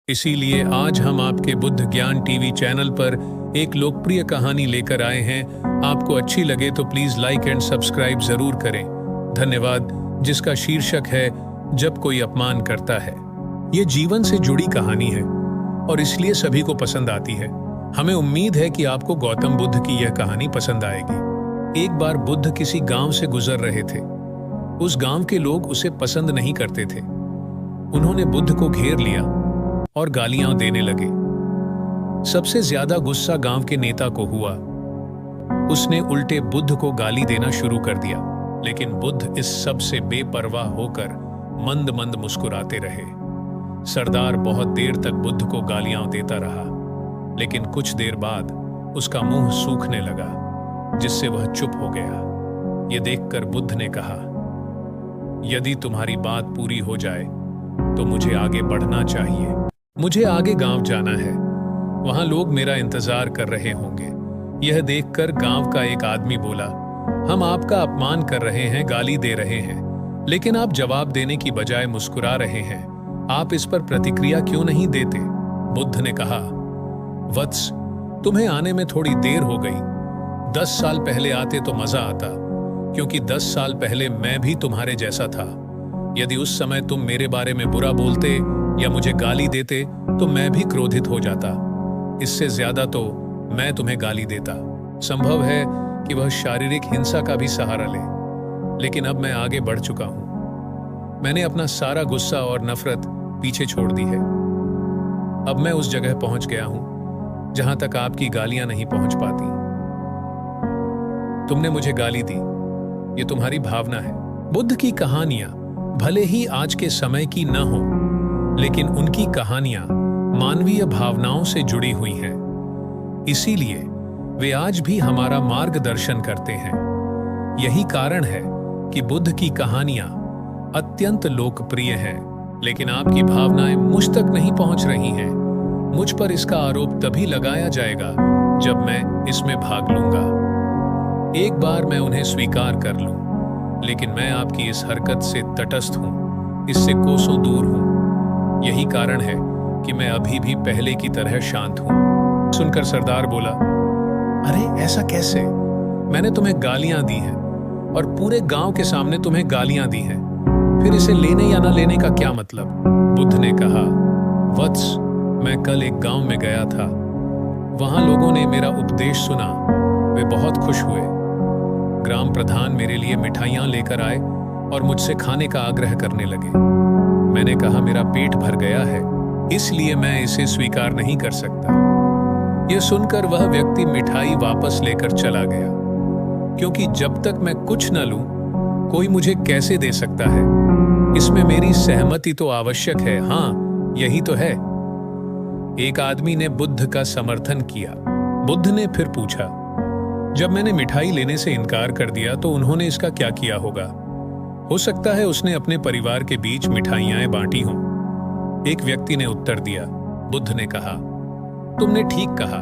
इसीलिए आज हम आपके बुद्ध ज्ञान टीवी चैनल पर एक लोकप्रिय कहानी लेकर आए हैं। आपको अच्छी लगे तो प्लीज लाइक एंड सब्सक्राइब जरूर करें। धन्यवाद। जिसका शीर्षक है जब कोई अपमान करता है। ये जीवन से जुड़ी कहानी है और इसलिए सभी को पसंद आती है। हमें उम्मीद है कि आपको गौतम बुद्ध की यह कहानी पसंद आएगी। एक बार बुद्ध किसी गांव से गुजर रहे थे। उस गांव के लोग उसे पसंद नहीं करते थे। उन्होंने बुद्ध को घेर लिया और गालियां देने लगे। सबसे ज्यादा गुस्सा गांव के नेता को हुआ। उसने उल्टे बुद्ध को गाली देना शुरू कर दिया, लेकिन बुद्ध इस सब से बेपरवाह होकर मंद मंद मुस्कुराते रहे। सरदार बहुत देर तक बुद्ध को गालियां देता रहा, लेकिन कुछ देर बाद उसका मुंह सूखने लगा, जिससे वह चुप हो गया। ये देखकर बुद्ध ने कहा, यदि तुम्हारी बात पूरी हो जाए तो मुझे आगे बढ़ना चाहिए। मुझे आगे गांव जाना है, वहां लोग मेरा इंतजार कर रहे होंगे। यह देखकर गांव का एक आदमी बोला, हम आपका अपमान कर रहे हैं, गाली दे रहे हैं, लेकिन आप जवाब देने की बजाय मुस्कुरा रहे हैं। आप इस पर प्रतिक्रिया क्यों नहीं देते? बुद्ध ने कहा, वत्स, तुम्हें आने में थोड़ी देर हो गई। 10 साल पहले आते तो मजा आता, क्योंकि 10 साल पहले मैं भी तुम्हारे जैसा था। यदि उस समय तुम मेरे बारे में बुरा बोलते या मुझे गाली देते तो मैं भी क्रोधित हो जाता। इससे ज्यादा तो मैं तुम्हें गाली देता। संभव है कि वह शारीरिक हिंसा का भी सहारा ले, लेकिन अब मैं आगे बढ़ चुका हूं। मैंने अपना सारा गुस्सा और नफरत पीछे छोड़ दी है। अब मैं उस जगह पहुंच गया हूं जहां तक आपकी गालियां नहीं पहुंच पाती। तुमने मुझे गाली दी, ये तुम्हारी भावना है। बुद्ध की कहानियां भले ही आज के समय की न हो, लेकिन उनकी कहानियां मानवीय भावनाओं से जुड़ी हुई हैं। इसीलिए वे आज भी हमारा मार्गदर्शन करते हैं। यही कारण है कि बुद्ध की कहानियां अत्यंत लोकप्रिय हैं, लेकिन आपकी भावनाएं मुझ तक नहीं पहुंच रही हैं। मुझ पर इसका आरोप तभी लगाया जाएगा जब मैं इसमें भाग लूंगा। एक बार मैं उन्हें स्वीकार कर लूं, लेकिन मैं आपकी इस हरकत से तटस्थ हूं, इससे कोसों दूर हूं। यही कारण है कि मैं अभी भी पहले की तरह शांत हूं। सुनकर सरदार बोला, अरे ऐसा कैसे? मैंने तुम्हें गालियां दी हैं और पूरे गांव के सामने तुम्हें गालियां दी हैं, फिर इसे लेने या ना लेने का क्या मतलब? बुद्ध ने कहा, वत्स, मैं कल एक गांव में गया था। वहां लोगों ने मेरा उपदेश सुना, वे बहुत खुश हुए। ग्राम प्रधान मेरे लिए मिठाइयां लेकर आए और मुझसे खाने का आग्रह करने लगे। मैंने कहा, मेरा पेट भर गया है, इसलिए मैं इसे स्वीकार नहीं कर सकता। यह सुनकर वह व्यक्ति मिठाई वापस लेकर चला गया, क्योंकि जब तक मैं कुछ न लूं, कोई मुझे कैसे दे सकता है? इसमें मेरी सहमति तो आवश्यक है। हाँ, यही तो है। एक आदमी ने बुद्ध का समर्थन किया। बुद्ध ने फिर पूछा, जब मैंने मिठाई लेने से इनकार कर दिया तो उन्होंने इसका क्या किया होगा? हो सकता है उसने अपने परिवार के बीच मिठाइयां बांटी हों। एक व्यक्ति ने उत्तर दिया। बुद्ध ने कहा, तुमने ठीक कहा।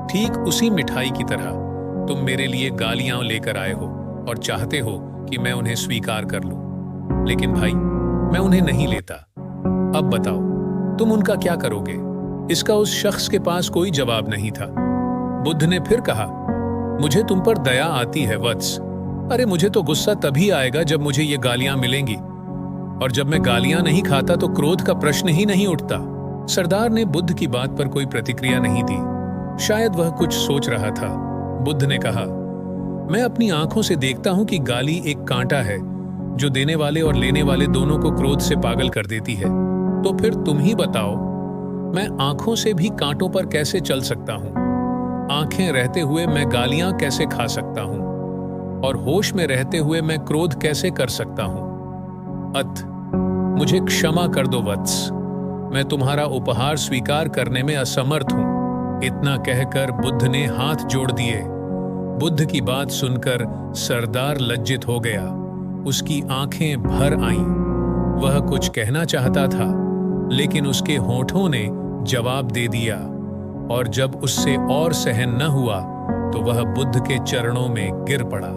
ठीक उसी मिठाई की तरह तुम मेरे लिए गालियां लेकर आए हो और चाहते हो कि मैं उन्हें स्वीकार कर लूं, लेकिन भाई, मैं उन्हें नहीं लेता। अब बताओ, तुम उनका क्या करोगे? इसका उस शख्स के पास कोई जवाब नहीं था। बुद्ध ने फिर कहा, मुझे तुम पर दया आती है वत्स। अरे मुझे तो गुस्सा तभी आएगा जब मुझे ये गालियां मिलेंगी, और जब मैं गालियां नहीं खाता तो क्रोध का प्रश्न ही नहीं उठता। सरदार ने बुद्ध की बात पर कोई प्रतिक्रिया नहीं दी। शायद वह कुछ सोच रहा था। बुद्ध ने कहा, मैं अपनी आंखों से देखता हूं कि गाली एक कांटा है जो देने वाले और लेने वाले दोनों को क्रोध से पागल कर देती है। तो फिर तुम ही बताओ, मैं आंखों से भी कांटों पर कैसे चल सकता हूं? आंखें रहते हुए मैं गालियां कैसे खा सकता हूं? और होश में रहते हुए मैं क्रोध कैसे कर सकता हूं? मुझे क्षमा कर दो वत्स, मैं तुम्हारा उपहार स्वीकार करने में असमर्थ हूं। इतना कहकर बुद्ध ने हाथ जोड़ दिए। बुद्ध की बात सुनकर सरदार लज्जित हो गया। उसकी आंखें भर आईं। वह कुछ कहना चाहता था, लेकिन उसके होठों ने जवाब दे दिया, और जब उससे और सहन न हुआ तो वह बुद्ध के चरणों में गिर पड़ा।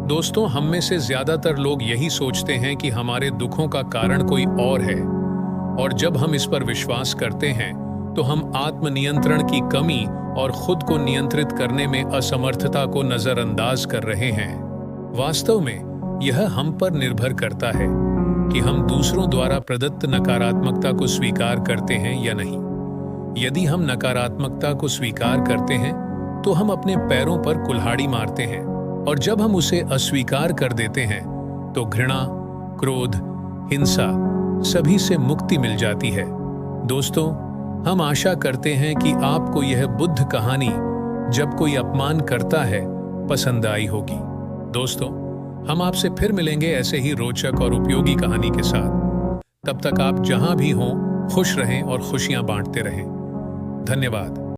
दोस्तों, हम में से ज्यादातर लोग यही सोचते हैं कि हमारे दुखों का कारण कोई और है और जब हम इस पर विश्वास करते हैं तो हम आत्मनियंत्रण की कमी और खुद को नियंत्रित करने में असमर्थता को नजरअंदाज कर रहे हैं। वास्तव में यह हम पर निर्भर करता है कि हम दूसरों द्वारा प्रदत्त नकारात्मकता को स्वीकार करते हैं या नहीं। यदि हम नकारात्मकता को स्वीकार करते हैं तो हम अपने पैरों पर कुल्हाड़ी मारते हैं, और जब हम उसे अस्वीकार कर देते हैं तो घृणा, क्रोध, हिंसा सभी से मुक्ति मिल जाती है। दोस्तों, हम आशा करते हैं कि आपको यह बुद्ध कहानी जब कोई अपमान करता है पसंद आई होगी। दोस्तों, हम आपसे फिर मिलेंगे ऐसे ही रोचक और उपयोगी कहानी के साथ। तब तक आप जहां भी हों खुश रहें और खुशियां बांटते रहें। धन्यवाद।